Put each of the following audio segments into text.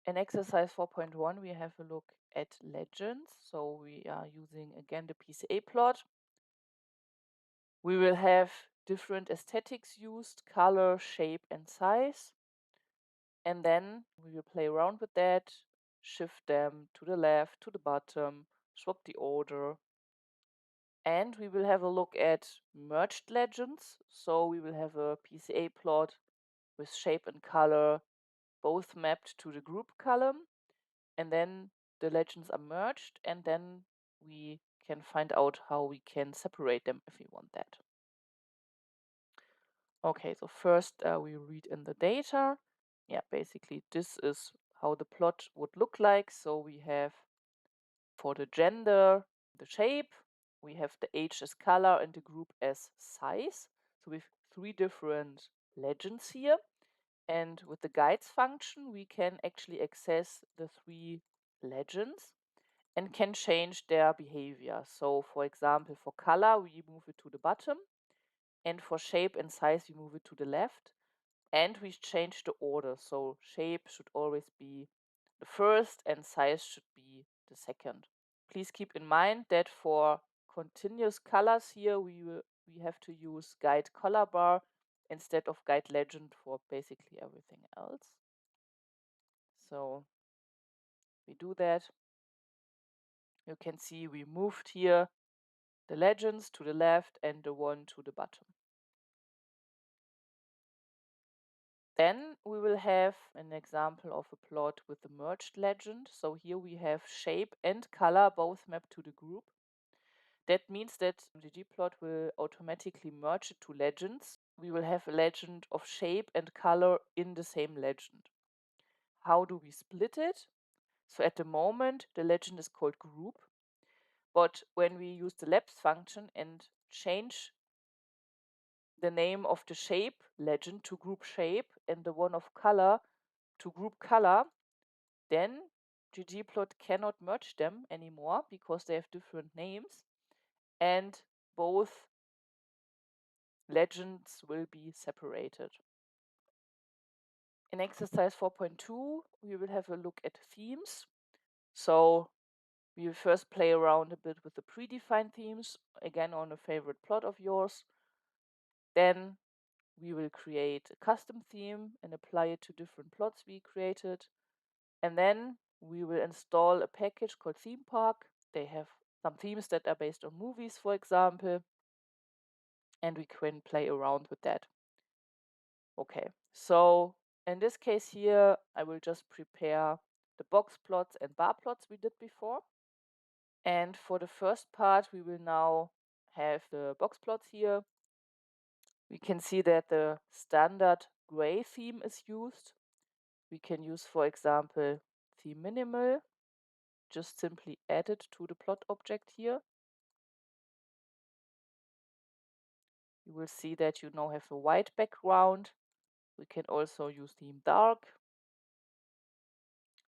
In exercise 4.1, we have a look at legends. So we are using again the PCA plot. We will have different aesthetics used, color, shape, and size. And then we will play around with that, shift them to the left, to the bottom, swap the order. And we will have a look at merged legends. So we will have a PCA plot with shape and color both mapped to the group column. And then the legends are merged, and then we can find out how we can separate them if we want that. Okay, so first we read in the data. Yeah, basically this is how the plot would look like. So we have for the gender, the shape, we have the age as color and the group as size. So we have three different legends here. And with the guides function, we can actually access the three legends and can change their behavior. So for example, for color, we move it to the bottom, and for shape and size, we move it to the left, and we change the order. So shape should always be the first and size should be the second. Please keep in mind that for continuous colors here, we have to use guide color bar instead of guide legend for basically everything else. So we do that. You can see we moved here the legends to the left and the one to the bottom. Then we will have an example of a plot with the merged legend. So here we have shape and color both mapped to the group. That means that ggplot will automatically merge the two legends. We will have a legend of shape and color in the same legend. How do we split it? So at the moment, the legend is called group. But when we use the labs function and change the name of the shape legend to group shape and the one of color to group color, then ggplot cannot merge them anymore because they have different names, and both legends will be separated. In exercise 4.2, we will have a look at themes. So we will first play around a bit with the predefined themes, again on a favorite plot of yours. Then we will create a custom theme and apply it to different plots we created. And then we will install a package called Theme Park. They have some themes that are based on movies, for example, and we can play around with that. Okay, so in this case here, I will just prepare the box plots and bar plots we did before. And for the first part, we will now have the box plots here. We can see that the standard gray theme is used. We can use, for example, theme minimal, just simply add it to the plot object here. You will see that you now have a white background. We can also use theme dark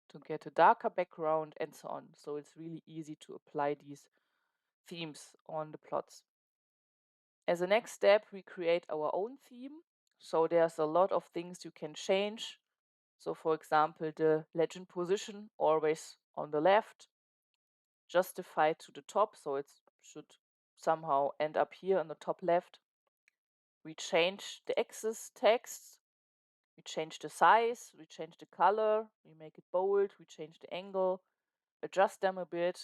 to get a darker background and so on. So it's really easy to apply these themes on the plots. As a next step, we create our own theme. So there's a lot of things you can change. So for example, the legend position always on the left, justified to the top. So it should somehow end up here on the top left. We change the axis text. We change the size, we change the color, we make it bold, we change the angle, adjust them a bit.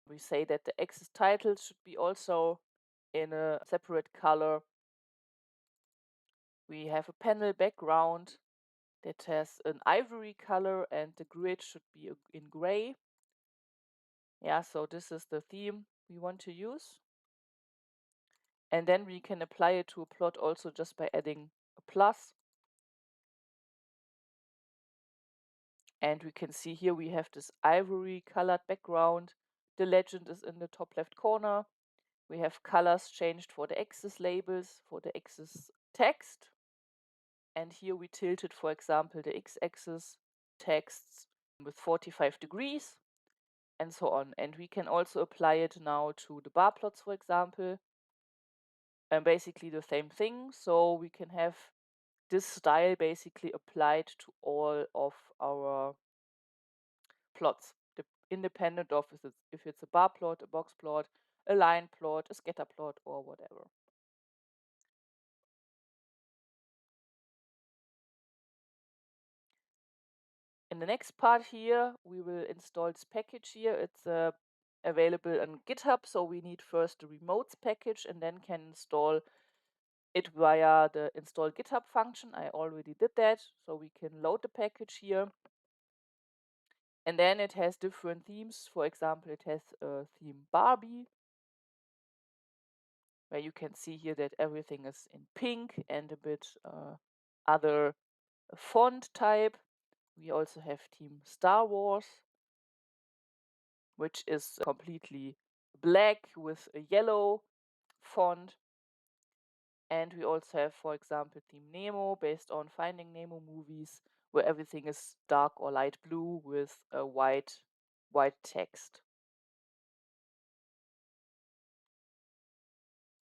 We say that the axis title should be also in a separate color. We have a panel background that has an ivory color and the grid should be in gray. Yeah, so this is the theme we want to use. And then we can apply it to a plot also just by adding a plus. And we can see here we have this ivory colored background. The legend is in the top left corner. We have colors changed for the axis labels, for the axis text. And here we tilted, for example, the x-axis texts with 45 degrees and so on. And we can also apply it now to the bar plots, for example. And basically the same thing. So we can have this style basically applied to all of our plots, independent of if it's a bar plot, a box plot, a line plot, a scatter plot, or whatever. In the next part here, we will install this package here. It's available on GitHub, so we need first the remotes package and then can install it via the install GitHub function. I already did that, so we can load the package here. And then it has different themes. For example, it has a theme Barbie, where you can see here that everything is in pink and a bit other font type. We also have theme Star Wars, which is completely black with a yellow font. And we also have, for example, theme Nemo, based on Finding Nemo movies, where everything is dark or light blue with a white text.